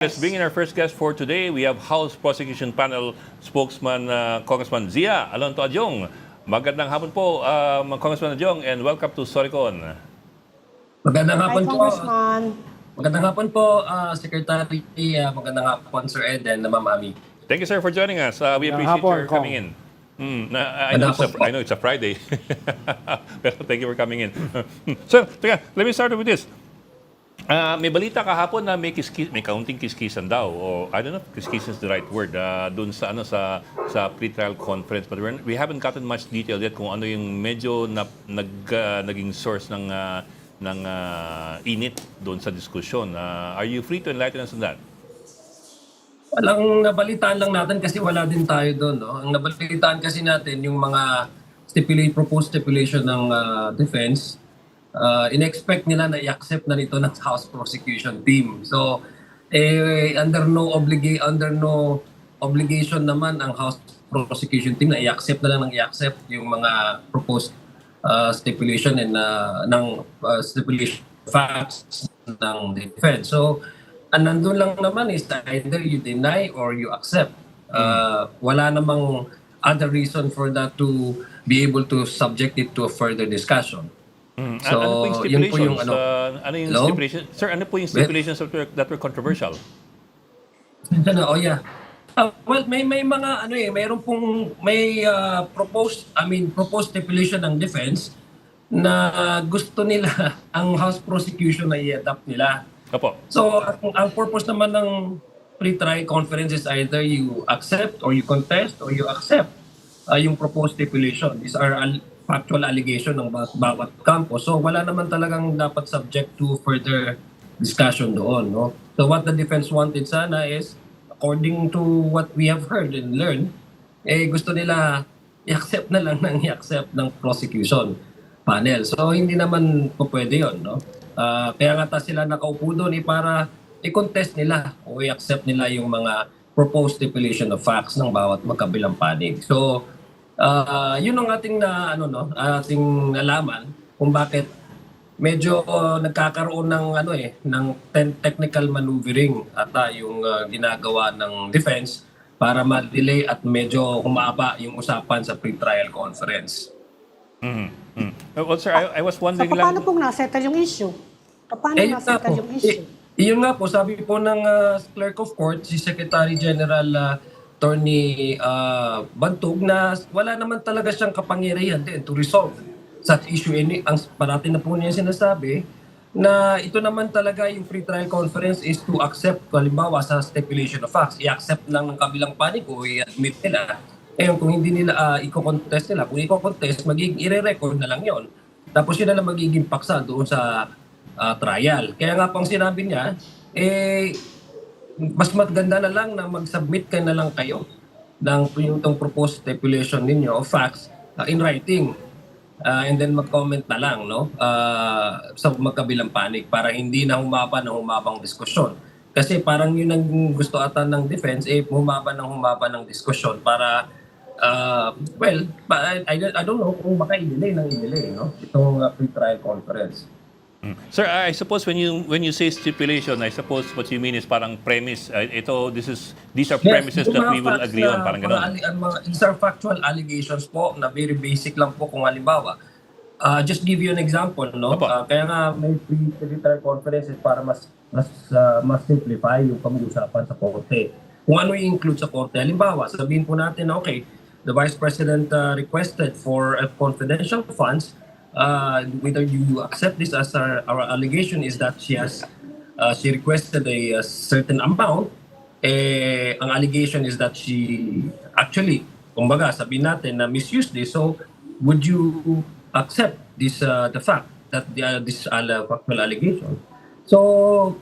Let's bring in our first guest for today. We have House Prosecution Panel spokesman Congressman Zia Alonto Adjong. Magandang hapon po, Congressman Adjong, and welcome to Soricon. Magandang hapon po. Congressman. Magandang hapon po, Secretary. Magandang hapon, Sir Ed and Ma'am Ami. Thank you, sir, for joining us. We appreciate your coming in. I know it's a Friday, pero thank you for coming in. So, let me start with this. May balita kahapon na may kaunting kiskisan daw, o I don't know if kiskisan is the right word, dun sa pre-trial conference, but we haven't gotten much detail yet kung ano yung medyo naging source ng init doon sa diskusyon. Are you free to enlighten us on that? Walang nabalitaan lang natin kasi wala din tayo doon. No? Ang nabalitaan kasi natin yung mga proposed stipulation ng defense, in-expect nila na i-accept na nito ng House Prosecution Team. So, under no obligation naman ang House Prosecution Team na i-accept na lang ng i-accept yung mga proposed stipulation and stipulation facts ng defense. So, nandun lang naman is either you deny or you accept. Wala namang other reason for that to be able to subject it to a further discussion. So, ano po yung stipulations? Ano yung stipulation? Sir, ano po yung stipulations that were controversial? Oh yeah. Well, may mga proposed stipulation ng defense na gusto nila ang House prosecution na i-adapt nila. Opo. So, ang purpose naman ng pre-trial conference is either you accept or you contest or you accept yung proposed stipulation. These are factual allegation ng bawat kampo. So, wala naman talagang dapat subject to further discussion doon. No? So, what the defense wanted sana is, according to what we have heard and learned, gusto nila i-accept na lang i-accept ng prosecution panel. So, hindi naman po pwede yun. No? Kaya nga sila nakaupo doon para i-contest nila o i-accept nila yung mga proposed stipulation of facts ng bawat magkabilang panig. So, yun ang ating ating nalaman kung bakit medyo nagkakaroon ng technical maneuvering ata yung ginagawa ng defense para ma-delay at medyo humaba yung usapan sa pre-trial conference. Well, sir, I was wondering lang... Paano pong nasettle yung issue? Paano nasettle yung issue? Iyon nga po, sabi po ng Clerk of Court, si Secretary General Attorney Bantog, na wala naman talaga siyang kapangyarihan din to resolve such issue. Ang parati na po niya sinasabi na ito naman talaga yung pre-trial conference is to accept, halimbawa sa stipulation of facts, i-accept lang ng kabilang panig o i-admit nila. Kung hindi nila i-contest nila, kung i-contest, magiging i-record na lang yon. Tapos yun na lang magiging paksa doon sa trial. Kaya nga pang sinabi niya, mas maganda na lang na mag-submit ka na lang kayo ng yung proposed stipulation ninyo of facts in writing. And then mag-comment na lang sa magkabilang panig para hindi na humabang diskusyon. Kasi parang yun ang gusto ata ng defense, humaba ng diskusyon para I don't know kung baka i-delay itong pre-trial conference. Sir, I suppose when you say stipulation, I suppose what you mean is parang premise. These are premises that we will agree on, parang gano'n. These are factual allegations po na very basic lang po kung halimbawa. Just give you an example, no? Kaya nga may pre-trial conferences para mas simplify yung pag-uusapan sa korte. Kung ano i-include sa korte. Halimbawa, sabihin po natin na okay, the Vice President requested for confidential funds. Whether you accept this as our allegation is that she requested a certain amount. Ang allegation is that she actually, kumbaga, sabihin natin na misused this. So, would you accept this the fact that this factual allegation? So,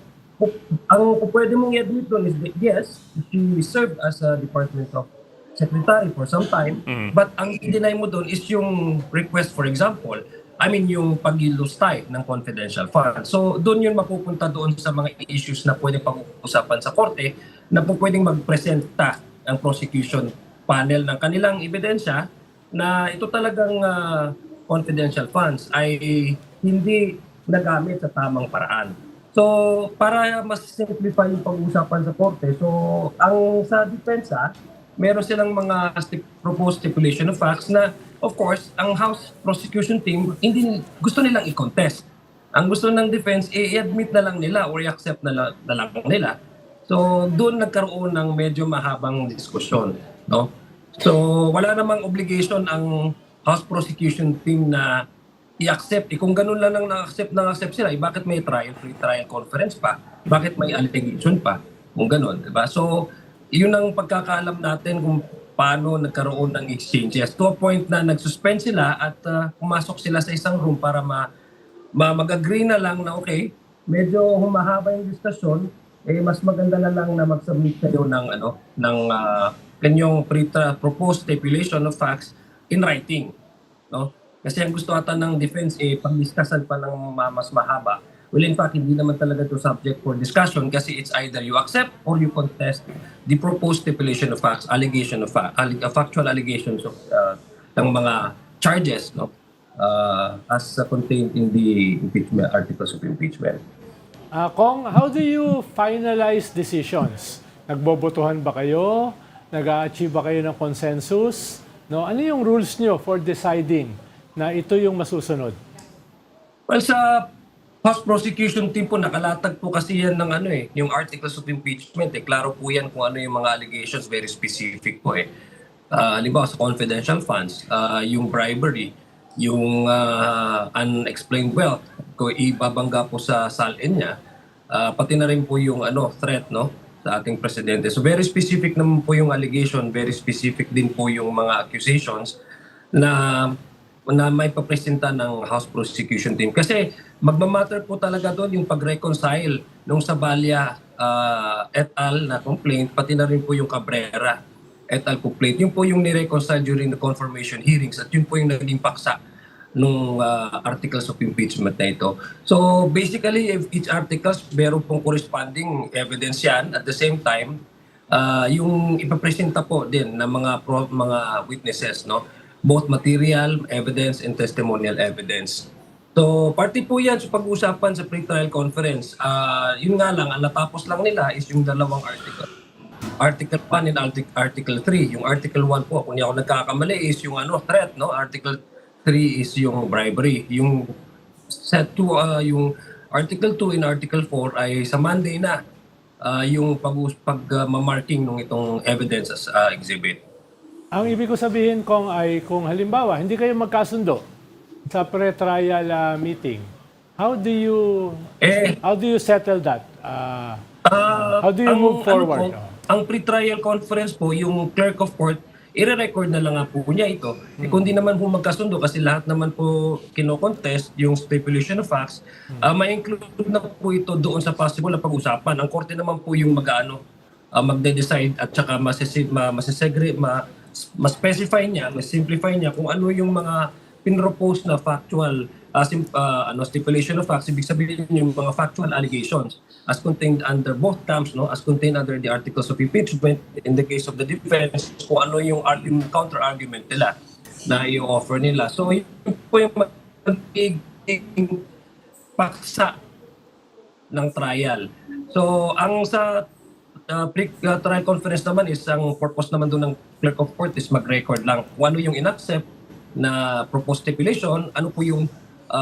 ang pwede mong i-admit doon is that yes, she served as a Department of Secretary for some time, but ang i-deny mo doon is yung request, for example, yung pag-ilustay ng confidential fund. So, doon yun mapupunta doon sa mga issues na pwedeng pag-uusapan sa korte na po pwedeng mag-presenta ang prosecution panel ng kanilang ebidensya na ito talagang confidential funds ay hindi nagamit sa tamang paraan. So, para mas simplify yung pag-uusapan sa korte, so ang sa depensa, meron silang mga proposed stipulation of facts na, of course, ang House prosecution team, hindi gusto nilang i-contest. Ang gusto ng defense, i-admit na lang nila or i-accept na lang nila. So, doon nagkaroon ng medyo mahabang diskusyon. No? So, wala namang obligation ang House prosecution team na i-accept. Kung ganun lang nang-accept sila, bakit may pre-trial conference pa? Bakit may allegation pa? Kung ganun, di ba? So, yun ang pagkakaalam natin kung paano nagkaroon ng exchanges. To a point na nag-suspend sila at pumasok sila sa isang room para mag-agree na lang na okay, medyo humahaba yung diskusyon, mas maganda na lang na mag-submit kayo ng kanyang proposed stipulation of facts in writing, no? Kasi ang gusto ata ng defense pag-discussan pa ng mas mahaba. Well, in fact, hindi naman talaga to subject for discussion kasi it's either you accept or you contest the proposed stipulation of facts, factual allegations of ng mga charges, no? As contained in the impeachment articles of impeachment. Kong, how do you finalize decisions? Nagbobotohan ba kayo? Nag-a-achieve ba kayo ng consensus? No, ano yung rules nyo for deciding na ito yung masusunod? Well, sa House prosecution team po, nakalatag po kasi yan ng yung articles of impeachment. Klaro po yan kung ano yung mga allegations, very specific po . Halimbawa sa confidential funds, yung bribery, yung unexplained wealth, kung ibabangga po sa salin niya, pati na rin po yung threat, no, sa ating presidente. So very specific naman po yung allegation, very specific din po yung mga accusations na may papresenta ng House prosecution team. Kasi magmamatter po talaga doon yung pag-reconcile nung Sabalia et al. Na complaint, pati na rin po yung Cabrera et al. Complaint. Yun po yung ni-reconcile during the confirmation hearings at yun po yung naging paksa nung articles of impeachment na ito. So basically, if each articles, meron pong corresponding evidence yan. At the same time, yung ipapresenta po din ng mga witnesses, no? Both material evidence and testimonial evidence. So, party po yan sa pag-usapan sa pre-trial conference. Yun nga lang, ang natapos lang nila is yung dalawang article. Article 1 and Article 3. Yung Article 1 po, kung hindi ako nagkakamali, is yung threat, no? Article 3 is yung bribery. Yung set 2, yung Article 2 and Article 4 ay sa Monday na yung pag-marking nung itong evidence as exhibit. Ang ibig ko sabihin kong ay kung halimbawa hindi kayo magkasundo sa pre-trial meeting, how do you settle that? How do you move forward? Ang pre-trial conference po, yung clerk of court, i-record na lang nga po niya ito. Kung di naman po magkasundo kasi lahat naman po kino-contest yung stipulation of facts, may include na po ito doon sa possible na pag-usapan. Ang korte naman po yung magde-decide at saka ma-specify niya, ma-simplify niya kung ano yung mga pinropose na factual stipulation of facts. Ibig sabihin yung mga factual allegations as contained under both camps, no, as contained under the articles of impeachment in the case of the defense, kung ano yung counter-argument nila na i-offer nila. So yun po yung magiging paksa ng trial. So ang sa trial conference naman is ang purpose naman doon ng clerk of court is mag-record lang kung ano yung in-accept na proposed stipulation, ano po yung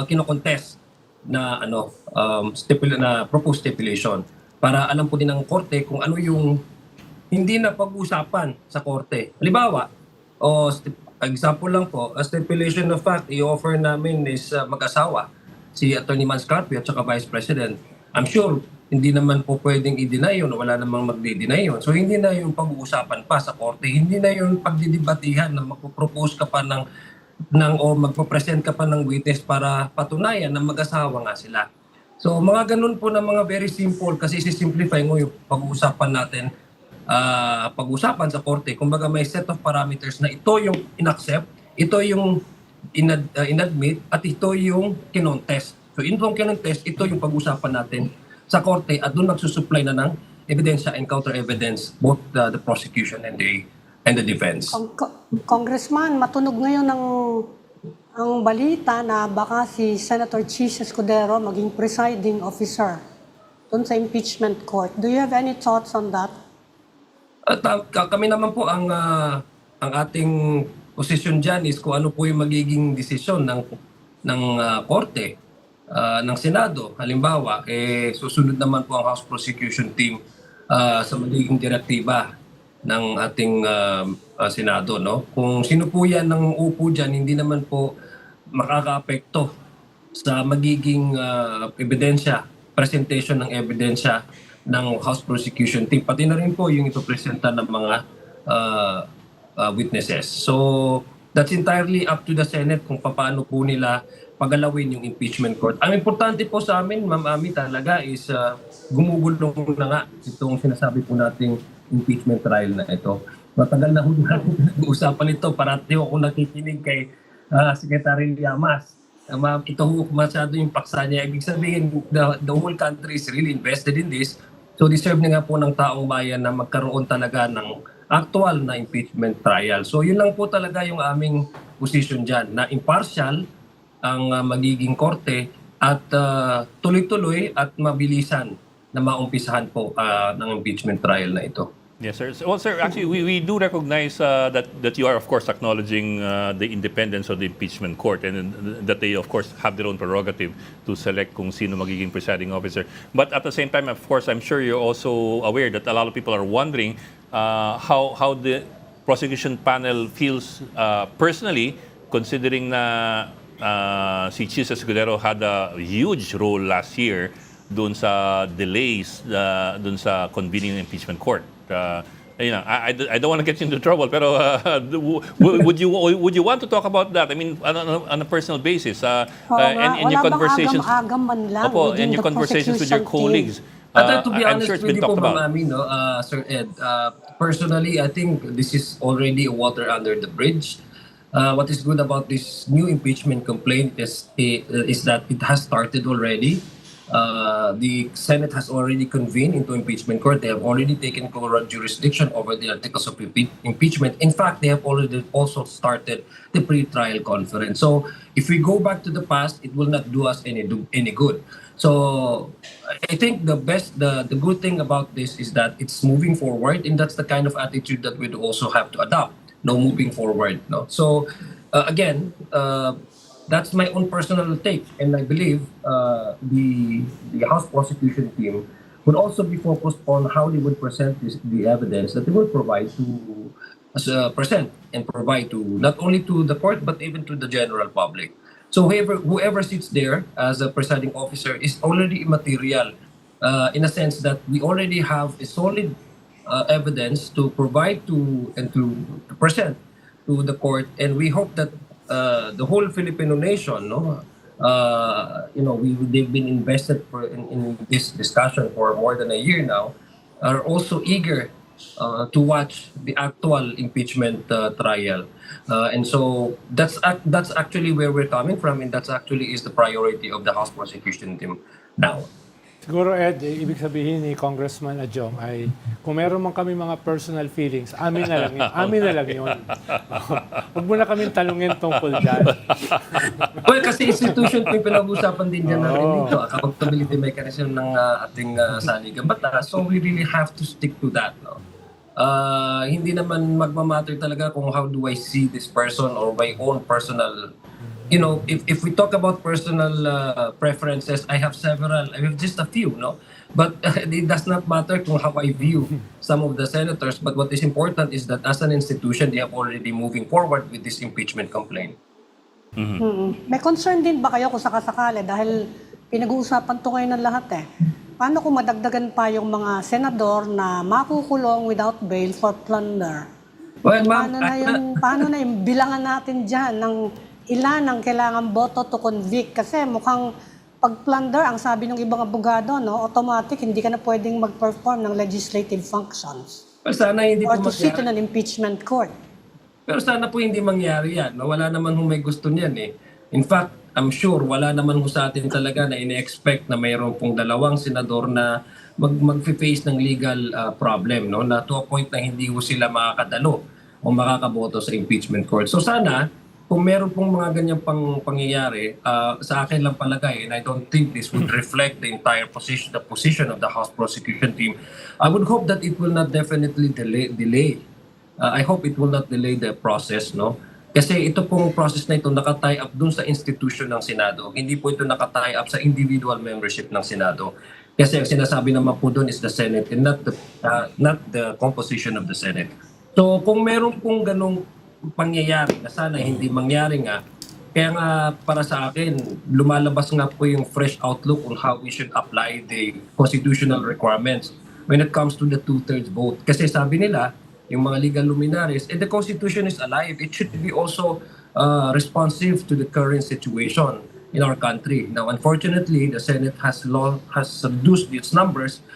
kino-contest na proposed stipulation para alam po din ng korte kung ano yung hindi na pag-usapan sa korte. Halimbawa, example lang po, a stipulation of fact i-offer namin is mag-asawa, si Attorney Manscarpio at saka Vice President. I'm sure hindi naman po pwedeng i-deny yun, wala namang magdi-deny yun. So hindi na yung pag-uusapan pa sa korte, hindi na yung pagdidibatihan na magpo-propose ka pa o magpo-present ka pa ng witness para patunayan na mag-asawa nga sila. So mga ganun po na mga very simple kasi isi-simplify mo yung pag-uusapan natin, pag-uusapan sa korte. Kumbaga may set of parameters na ito yung in-accept, ito yung in-admit, at ito yung kinontest. So itong kinontest, ito yung pag-uusapan natin sa korte at doon magsusupply na ng ebidensya and counter-evidence, both the prosecution and the defense. Congressman, matunog ngayon ang balita na baka si Senator Chis Escudero maging presiding officer dun sa impeachment court. Do you have any thoughts on that? At kami naman po ang ating posisyon diyan is kung ano po yung magiging desisyon ng korte, ng Senado. Halimbawa, susunod naman po ang House Prosecution Team sa magiging direktiba ng ating Senado, no? Kung sino po yan ng upo diyan, hindi naman po makakaapekto sa magiging ebidensya, presentation ng ebidensya ng House Prosecution Team. Pati na rin po yung ipopresenta ng mga witnesses. So, that's entirely up to the Senate kung paano po nila pagalawin yung impeachment court. Ang importante po sa amin, Ma'am Ami, talaga is gumugulong na nga itong sinasabi po nating impeachment trial na ito. Matagal na huli natin usapan ito. Parati ako nakikinig kay Secretary Llamas. Ito masyado yung paksa niya. Ibig sabihin, the whole country is really invested in this. So deserve na nga po ng taong bayan na magkaroon talaga ng actual na impeachment trial. So yun lang po talaga yung aming position dyan, na impartial ang magiging korte at tuloy-tuloy at mabilisan na maumpisahan po ng impeachment trial na ito. Yes, sir. Well, sir, actually, we do recognize that you are, of course, acknowledging the independence of the impeachment court and that they, of course, have their own prerogative to select kung sino magiging presiding officer. But at the same time, of course, I'm sure you're also aware that a lot of people are wondering how the prosecution panel feels personally, considering na si Chis Escudero had a huge role last year doon sa delays doon sa convening ng impeachment court. I don't want to get you into trouble, pero would you want to talk about that? I mean, on a personal basis, and your conversations, agam-agam man lang and your conversations with your colleagues. To be I'm honest sure it's with been you po, talked about. Ma'am Ami, no, Sir Ed, personally, I think this is already water under the bridge. What is good about this new impeachment complaint is that it has started already. The Senate has already convened into impeachment court. They have already taken jurisdiction over the articles of impeachment. In fact, they have already also started the pre-trial conference. So if we go back to the past, it will not do us any good. So I think the good thing about this is that it's moving forward, and that's the kind of attitude that we'd also have to adopt. No, moving forward. No, so again. That's my own personal take, and I believe the House prosecution team would also be focused on how they would present the evidence that they will provide present and provide to not only to the court but even to the general public. So whoever sits there as a presiding officer is already immaterial, in a sense that we already have a solid evidence to provide to present to the court, and we hope that the whole Filipino nation, they've been invested in this discussion for more than a year now, are also eager to watch the actual impeachment trial, and so that's actually where we're coming from, and that's actually is the priority of the House prosecution team now. Siguro, Ed, ibig sabihin ni Congressman Adjong ay kung meron man kami mga personal feelings, amin na lang yun. Amin na lang yun. Huwag mo na kaming tanungin tungkol dyan. Well, kasi institution po yung pinag-usapan din dyan natin dito, accountability mechanism ng ating saligang batas. So we really have to stick to that. No? Hindi naman magmamatter talaga kung how do I see this person or my own personal. If we talk about personal preferences, I have just a few, no? But it does not matter kung how I view some of the senators. But what is important is that as an institution, they have already moving forward with this impeachment complaint. May concern din ba kayo kung sakasakali dahil pinag-uusapan to ngayon ng lahat eh? Paano kung madagdagan pa yung mga senador na makukulong without bail for plunder? Well, ma'am, paano na yung bilangan natin dyan ng ilan ang kailangan boto to convict? Kasi mukhang pag-plunder, ang sabi ng ibang abogado, no, automatic, hindi ka na pwedeng mag-perform ng legislative functions. Well, sana hindi or po to sit in an impeachment court. Pero sana po hindi mangyari yan. No? Wala naman may gusto niyan eh. In fact, I'm sure wala naman sa atin talaga na ine-expect na mayroon pong dalawang senador na mag-face ng legal problem, no? Na to a point na hindi sila makakadalo o makakaboto sa impeachment court. So sana, kung meron pong mga ganyang pangyayari, sa akin lang palagay, and I don't think this would reflect the entire the position of the House Prosecution Team, I would hope that it will not definitely delay. I hope it will not delay the process, no? Kasi ito pong process na ito nakatie up dun sa institution ng Senado. Hindi po ito nakatie up sa individual membership ng Senado. Kasi ang sinasabi naman po doon is the Senate and not the composition of the Senate. So kung meron pong ganong pangyayari na sana hindi mangyari nga, kaya nga para sa akin, lumalabas nga po yung fresh outlook on how we should apply the constitutional requirements when it comes to the two-thirds vote. Kasi sabi nila, yung mga legal luminaries, the Constitution is alive. It should be also responsive to the current situation in our country. Now, unfortunately, the Senate has reduced its numbers.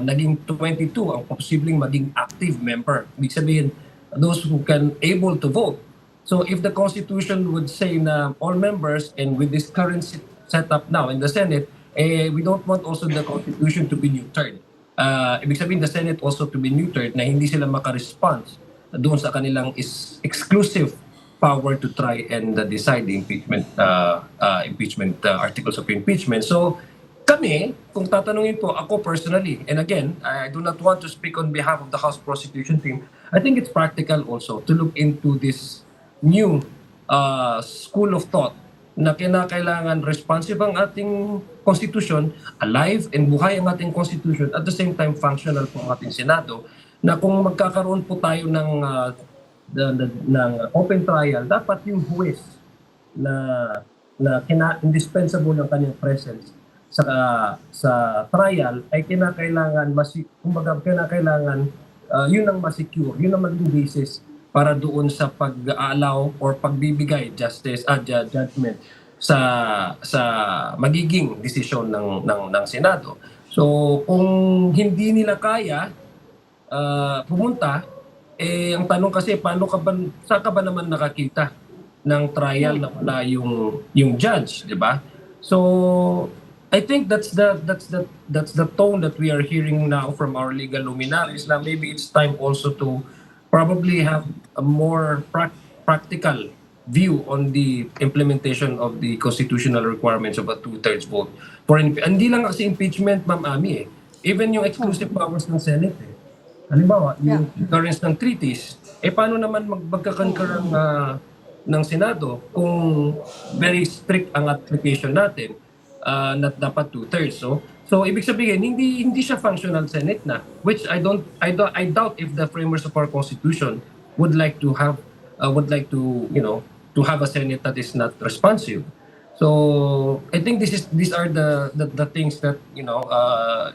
Naging 22 ang posibleng maging active member. Ibig sabihin, those who can able to vote. So if the Constitution would say na all members, and with this current setup now in the Senate, we don't want also the Constitution to be neutered. Ibig sabihin, the Senate also to be neutered na hindi sila maka-response doon sa kanilang exclusive power to try and decide the impeachment articles of impeachment. So kami, kung tatanungin po ako personally, and again, I do not want to speak on behalf of the House Prosecution Team, I think it's practical also to look into this new school of thought na kinakailangan responsive ang ating Constitution, alive and buhay ang ating Constitution, at the same time functional po ang ating Senado, na kung magkakaroon po tayo ng open trial, dapat yung huwes na indispensable ng kanyang presence sa trial ay kinakailangan yun ang ma-secure, yun ang maging basis para doon sa pag-allow or pagbibigay judgment sa magiging desisyon ng Senado. So kung hindi nila kaya pumunta, ang tanong kasi saan ka ba naman nakakita ng trial na wala yung judge, di ba? So I think that's the tone that we are hearing now from our legal luminaries. Now maybe it's time also to probably have a more practical view on the implementation of the constitutional requirements of a two-thirds vote. Hindi lang kasi impeachment, Ma'am Ami. Even yung exclusive powers ng Senate. Halimbawa, yung occurrence ng treaties, paano naman magkakaroon ng Senado kung very strict ang application natin na dapat two-thirds. So ibig sabihin hindi siya functional Senate na, which I doubt if the framers of our Constitution would like to have to have a Senate that is not responsive. So I think these are the things that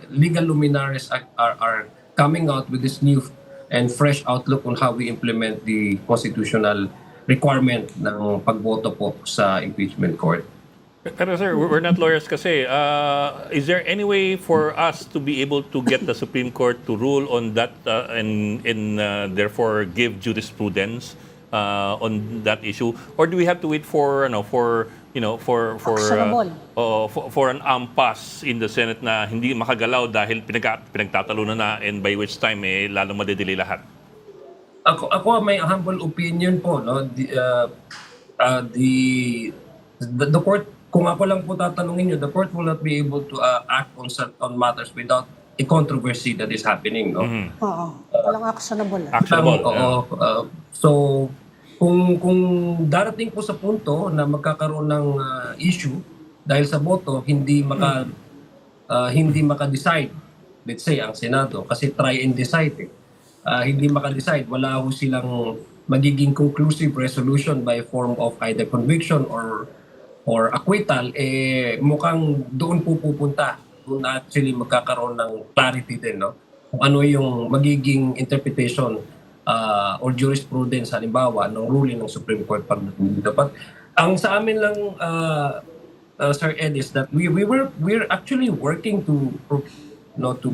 legal luminaries are coming out with this new and fresh outlook on how we implement the constitutional requirement ng pagboto po sa impeachment court. Pero sir, we're not lawyers kasi. Is there any way for us to be able to get the Supreme Court to rule on that and therefore give jurisprudence on that issue? Or do we have to wait for for an impasse in the Senate na hindi makagalaw dahil pinagtatalunan na, and by which time lalong madedelay lahat? Ako may humble opinion po, no. The court, kung ako lang po tatanungin nyo, the court will not be able to act on matters without a controversy that is happening, no? Mm-hmm. Oo. Walang actionable. Actionable. So kung darating po sa punto na magkakaroon ng issue dahil sa boto, hindi maka-decide, let's say ang Senado, kasi try and decide hindi maka-decide, wala ho silang magiging conclusive resolution by form of either conviction or acquittal, mukhang doon po pupunta, doon actually magkakaroon ng clarity din, no? Kung ano yung magiging interpretation or jurisprudence halimbawa ng ruling ng Supreme Court pagdating dito. But ang sa amin lang Sir Ed is that we're actually working to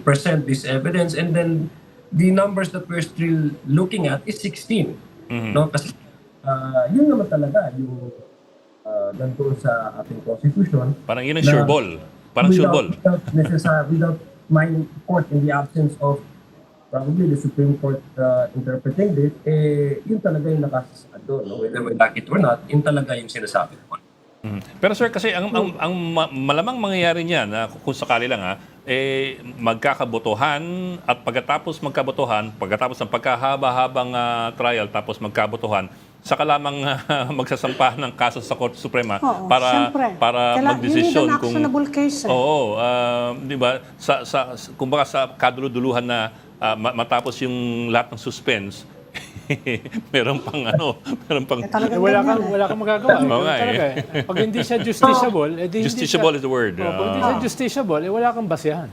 present this evidence, and then the numbers that we're still looking at is 16. Mm-hmm. No, kasi yun naman talaga yung nandun sa ating constitution. Parang yun ang sure ball. Parang sure ball. Without my court, in the absence of probably the Supreme Court interpreting this, yun talaga yung nakasasado, no? Whether we like it or not, yun talaga yung sinasabi ko. Pero sir, kasi ang malamang mangyayari niyan, na kung sakali lang magkakabotohan at pagkatapos ng pagkahaba-habang trial, tapos magkabotohan, saka lamang magsasampa ng kaso sa Korte Suprema Oo, para syempre. magdesisyon You need an kung actionable case. Oo, di ba? Kumbaga sa kaduluduluhan na matapos yung lahat ng suspense, meron pang Talagang Wala ganyan, kang magagawa. Oo nga, Talaga, eh. Pag hindi siya justiciable, hindi justiciable is the word. Pag hindi siya justiciable, wala kang basihan.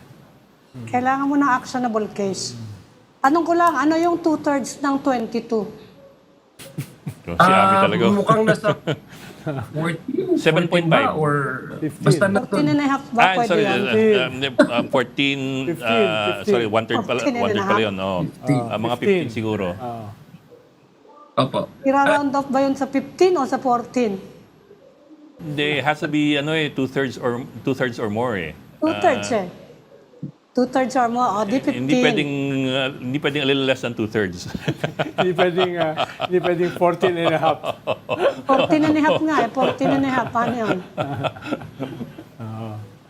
Kailangan mo ng actionable case. Anong ko lang, ano yung 2/3 ng 22? Si Abby talaga. Mukhang nasa 14, 7.5 ba? Or 15. basta 14 and a half ba pwede sorry, yan? 14, 15. sorry, one-third pala, 14 and a one-third pala half. yun. Oo. 15. Mga 15 siguro. Opo. I-round off ba yun sa 15 o sa 14? There has to be two-thirds or more eh. 2/3 eh. 2/3 or more. O, di 15. Hindi pwedeng a little less than two-thirds. Hindi pwedeng 14 and a half. 14 and a half nga eh. 14 and a half. Paano yun?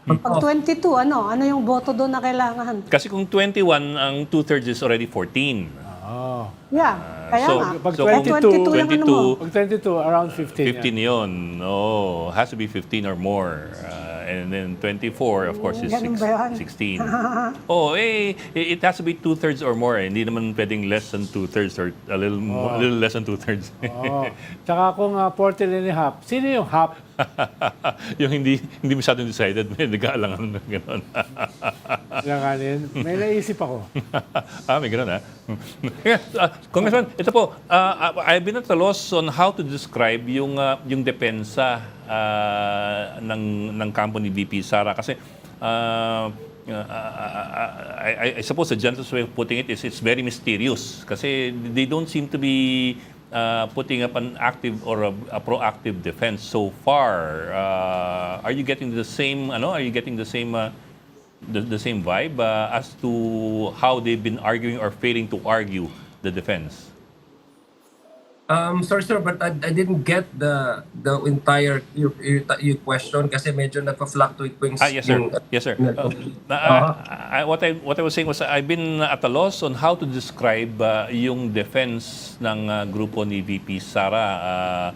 Pag 22, ano? Ano yung boto doon na kailangan? Kasi kung 21, ang two-thirds is already 14. Oh. Yeah. Kaya so, nga. pag so Kaya 22 yung ano mo. Pag 22, around 15. 15 yun. Oh, has to be 15 or more. And then 24, of course, is Ganun ba yun? 16. Oh, it has to be two-thirds or more. Hindi naman pwedeng less than two-thirds or a little less than two-thirds. Oh. Tsaka kung 14 and a half, sino yung half? Yung hindi masyadong decided, may nag-aalangan ng gano'n. Langanin. May naisip ako. May gano'n Congressman, ito po, I've been at a loss on how to describe yung depensa ng kampo ni VP Sara kasi I suppose the gentlest way of putting it is it's very mysterious kasi they don't seem to be putting up an active or a proactive defense so far. Are you getting the same the same vibe as to how they've been arguing or failing to argue the defense? Sorry sir, but I didn't get the entire your question kasi medyo nagpa-fluctuate po yung... Yes sir. Yes sir. What I was saying was I've been at a loss on how to describe yung defense ng grupo ni VP Sara.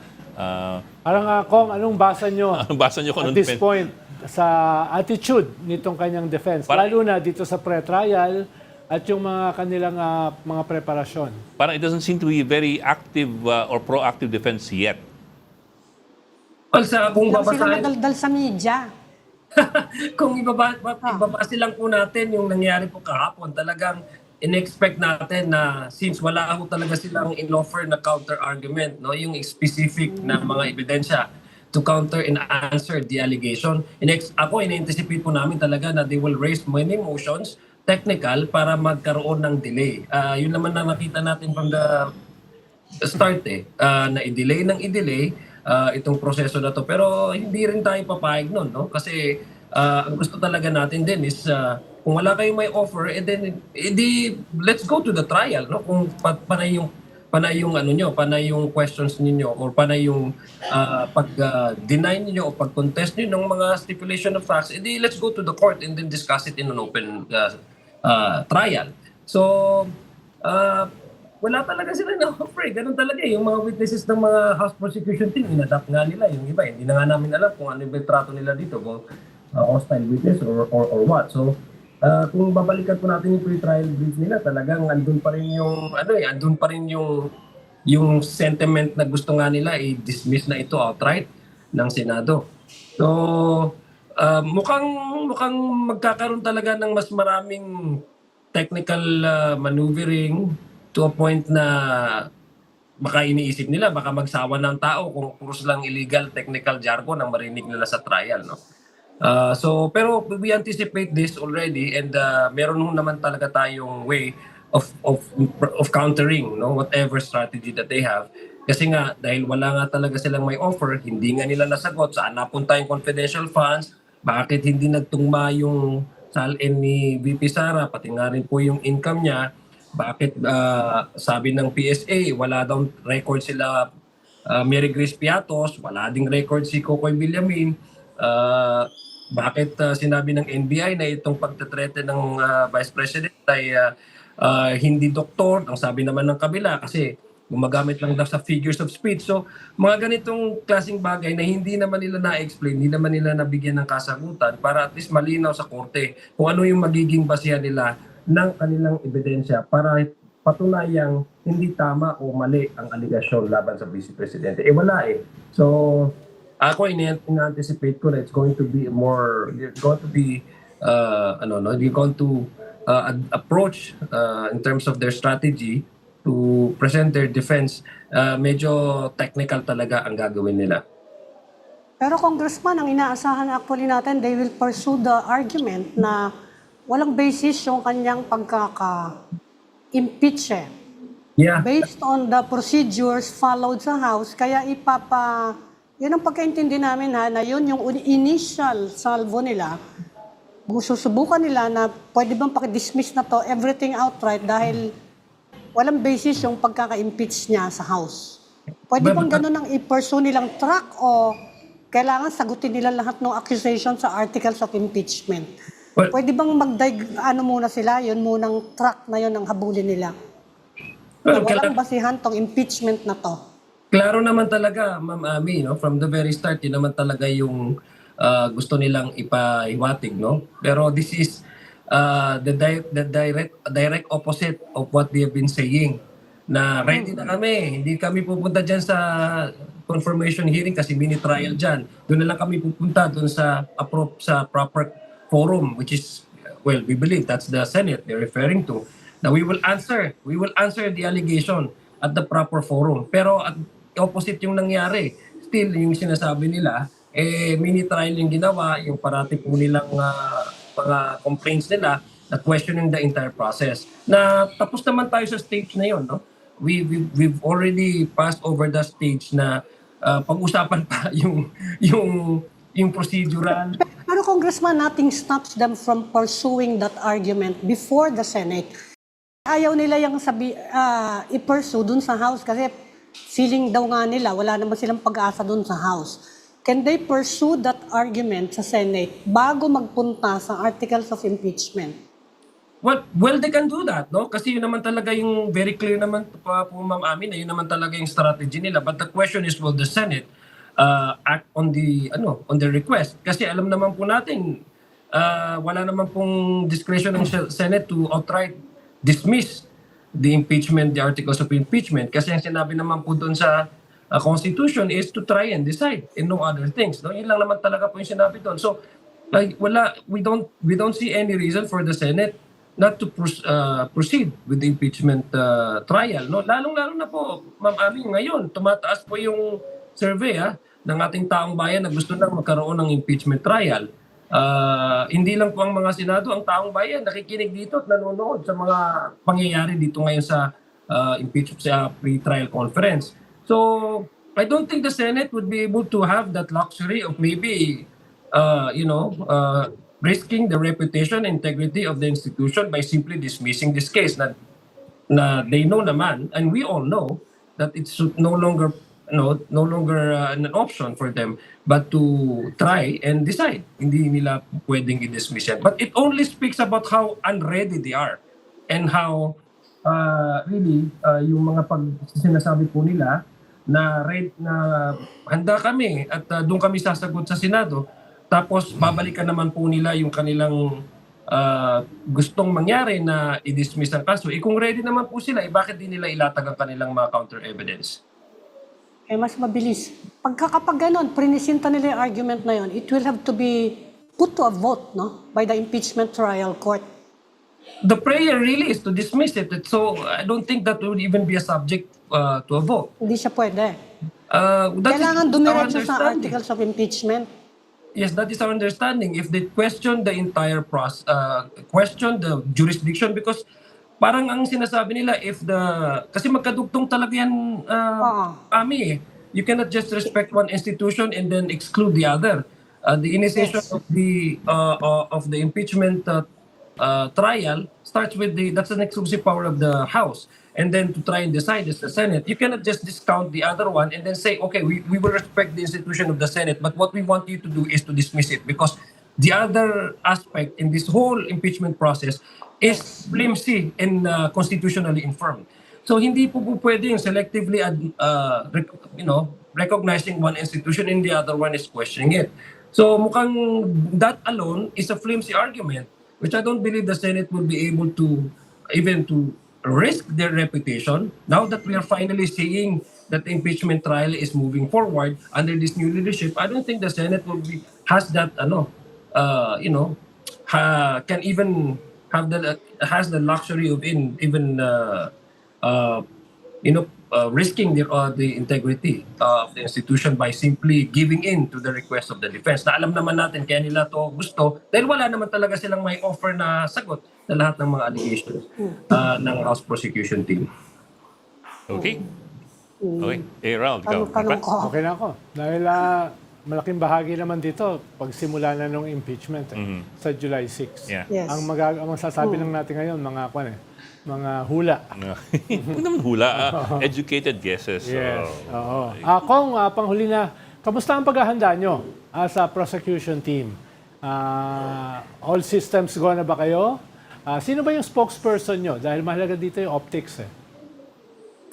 Parang Kong, anong basa nyo? Anong basa nyo at this point sa attitude nitong kanyang defense? Lalo na dito sa pre-trial at yung mga kanilang mga preparasyon. Parang it doesn't seem to be very active or proactive defense yet. Well, kung Lang sila babasahin... madaldal sa media. Kung ibabase lang po natin yung nangyari po kahapon, talagang in-expect natin na since wala ho talaga silang in-offer na counter-argument, no, yung specific na mga ebidensya to counter and answer the allegation. In-anticipate po namin talaga na they will raise many motions, technical, para magkaroon ng delay. Yun naman na nakita natin from the start na i-delay itong proseso na to. Pero hindi rin tayo papayag nun, no? Kasi ang gusto talaga natin din is kung wala kayong may offer, let's go to the trial, no? Kung panay yung ano nyo, panay yung questions niyo or panay yung pag-deny niyo o pag-contest niyo ng mga stipulation of facts, let's go to the court and then discuss it in an open trial. So, wala talaga sila na-offer. Ganun talaga yung mga witnesses ng mga House Prosecution Team, inadapt nga nila yung iba. Hindi na nga namin alam kung ano yung trato nila dito, kung hostile witness or what. So, kung babalikan po natin yung pre-trial brief nila, talagang andun pa rin yung sentiment na gusto nga nila i-dismiss na ito outright ng Senado. So, mukhang magkakaroon talaga ng mas maraming technical maneuvering to a point na baka iniisip nila, baka magsawa ng tao kung puros lang illegal technical jargon ang marinig nila sa trial, no? Pero we anticipate this already and meron naman talaga tayong way of countering, no, whatever strategy that they have. Kasi nga dahil wala nga talaga silang may offer, hindi nga nila nasagot saan napunta yung confidential funds, bakit hindi nagtungma yung salin ni VP Sara, pati nga rin po yung income niya. Bakit sabi ng PSA, wala daw record sila Mary Grace Piatos, wala ding record si Kokoy Villamin. Bakit sinabi ng NBI na itong pagtatrete ng Vice President ay hindi doktor, ang sabi naman ng kabila kasi gumagamit lang daw sa figures of speech. So, mga ganitong klaseng bagay na hindi naman nila na-explain, hindi naman nila nabigyan ng kasagutan para at least malinaw sa korte kung ano yung magiging basihan nila ng kanilang ebidensya para patunayang hindi tama o mali ang aligasyon laban sa Vice Presidente. Wala eh. So, ako in-anticipate ko na it's going to be more, you're going to be, you're going to approach in terms of their strategy to present their defense, medyo technical talaga ang gagawin nila. Pero Congressman, ang inaasahan actually natin, they will pursue the argument na walang basis yung kanyang pagkaka-impeach eh. Yeah. Based on the procedures followed sa House, kaya yun ang pagkaintindi namin na yun yung initial salvo nila. Susubukan nila na pwede bang pakidismiss na to, everything outright dahil walang basis yung pagkaka-impeach niya sa House. Pwede bang ganun ang i-pursue nilang track o kailangan sagutin nila lahat ng accusation sa articles of impeachment? Pwede bang muna sila, yun munang track na yun ang habulin nila? Walang basihan tong impeachment na to. Klaro naman talaga, Ma'am Ami, no? From the very start, yun naman talaga yung gusto nilang ipaiwatig, no? Pero this is the direct opposite of what they have been saying. Na ready na kami, hindi kami pupunta dyan sa confirmation hearing kasi mini trial dyan. Doon na lang kami pupunta doon sa proper forum, which is, well, we believe that's the Senate they're referring to. Now we will answer the allegation at the proper forum. Pero at opposite yung nangyari. Still, yung sinasabi nila, mini trial yung ginawa, yung parati po nilang mga complaints nila na questioning the entire process. Na tapos naman tayo sa stage na yon, no? We've already passed over the stage na pag-usapan pa yung procedural. Pero Congressman, nothing stops them from pursuing that argument before the Senate. Ayaw nila yung i-pursue dun sa House kasi feeling daw nga nila wala naman silang pag-asa dun sa House. Can they pursue that argument sa Senate bago magpunta sa articles of impeachment? Well, they can do that, no? Kasi yun naman talaga yung very clear naman po, Ma'am Ami, na yun naman talaga yung strategy nila. But the question is, will the Senate act on the request? Kasi alam naman po natin, wala naman pong discretion ng Senate to outright dismiss the articles of impeachment. Kasi ang sinabi naman po doon sa Constitution is to try and decide and no other things. No? Yun lang naman talaga po yung sinabi doon. So, we don't see any reason for the Senate not to proceed with the impeachment trial. No? Lalong-lalo na po, Ma'am Ami, ngayon, tumataas po yung survey ng ating taong bayan na gusto nang magkaroon ng impeachment trial. Hindi lang po ang mga Senado, ang taong bayan nakikinig dito at nanonood sa mga pangyayari dito ngayon sa impeachment sa pre-trial conference. So, I don't think the Senate would be able to have that luxury of maybe, risking the reputation and integrity of the institution by simply dismissing this case. Na they know naman, and we all know, that it's no longer an option for them but to try and decide. Hindi nila pwedeng i-dismiss yan. But it only speaks about how unready they are and how really yung mga sinasabi po nila na handa kami at doon kami sasagot sa Senado, tapos babalikan naman po nila yung kanilang gustong mangyari na i-dismiss ang kaso. Kung ready naman po sila, bakit di nila ilatag ang kanilang mga counter evidence? Mas mabilis. Kapag ganun, prinisinta nila yung argument na yun, it will have to be put to a vote, no? By the impeachment trial court. The prayer really is to dismiss it. So I don't think that would even be a subject to a vote. Hindi siya pwede. our Kailangan dumiretso sa understanding. articles of impeachment. Yes, that is our understanding. If they question the entire process, question the jurisdiction, because parang ang sinasabi nila, kasi magkadugtong talaga yan, Ami, you cannot just respect one institution and then exclude the other. The initiation of the impeachment trial starts with that's an exclusive power of the House. And then to try and decide is the Senate. You cannot just discount the other one and then say, okay, we will respect the institution of the Senate, but what we want you to do is to dismiss it because the other aspect in this whole impeachment process is flimsy and constitutionally infirm. So hindi po pwedeng selectively, recognizing one institution and the other one is questioning it. So mukhang that alone is a flimsy argument, which I don't believe the Senate will be able to even to risk their reputation. Now that we are finally seeing that the impeachment trial is moving forward under this new leadership, I don't think the Senate has that can even have has the luxury of risking the integrity of the institution by simply giving in to the request of the defense. Na alam naman natin kaya nila to gusto dahil wala naman talaga silang may offer na sagot sa lahat ng mga allegations ng House Prosecution Team. Okay. Okay. Ralph, ikaw. Tanong ko. Okay na ako. Dahil malaking bahagi naman dito pagsimula na ng impeachment sa July 6. Yeah. Yes. Ang masasabi lang natin ngayon, mga hula. Huwag naman hula. Educated guesses. Yes. So, Oo. Kung panghuli na, kamusta ang paghahanda nyo as a prosecution team? All systems go na ba kayo? Sino ba yung spokesperson nyo? Dahil mahalaga dito yung optics eh.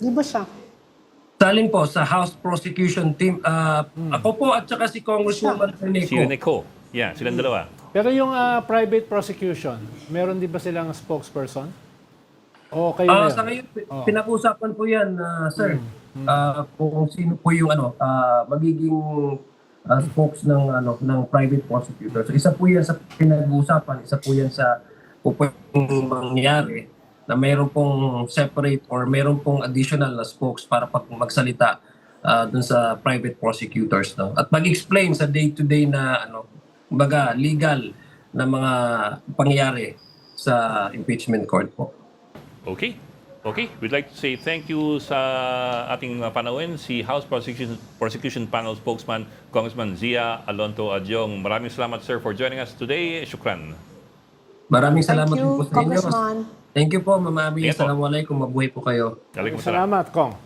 Di ba siya? Saling po sa House Prosecution Team, ako po at saka si Congresswoman si Reneco. Unico. Yeah, silang dalawa. Pero yung private prosecution, meron din ba silang spokesperson? O kayo na yun? Sa ngayon, pinag-usapan po yan, sir. Kung sino po yung magiging spokes ng private prosecutor. So isa po yan sa pinag-uusapan, isa po yan sa pwedeng mangyari na mayroon pong separate or mayroon pong additional na spokes para magsalita dun sa private prosecutors. No? At mag-explain sa day-to-day na legal na mga pangyayari sa impeachment court po. Okay. Okay. We'd like to say thank you sa ating panawin, si House Prosecution Panel Spokesman, Congressman Zia Alonto Adyong. Maraming salamat, sir, for joining us today. Shukran. Maraming salamat Thank din you, po sa inyo. Congressman. Thank you po, Ma'am Abby. Ingat po. Assalamualaikum. Mabuhay po kayo. Waalaikumsalam. Salamat, Kong.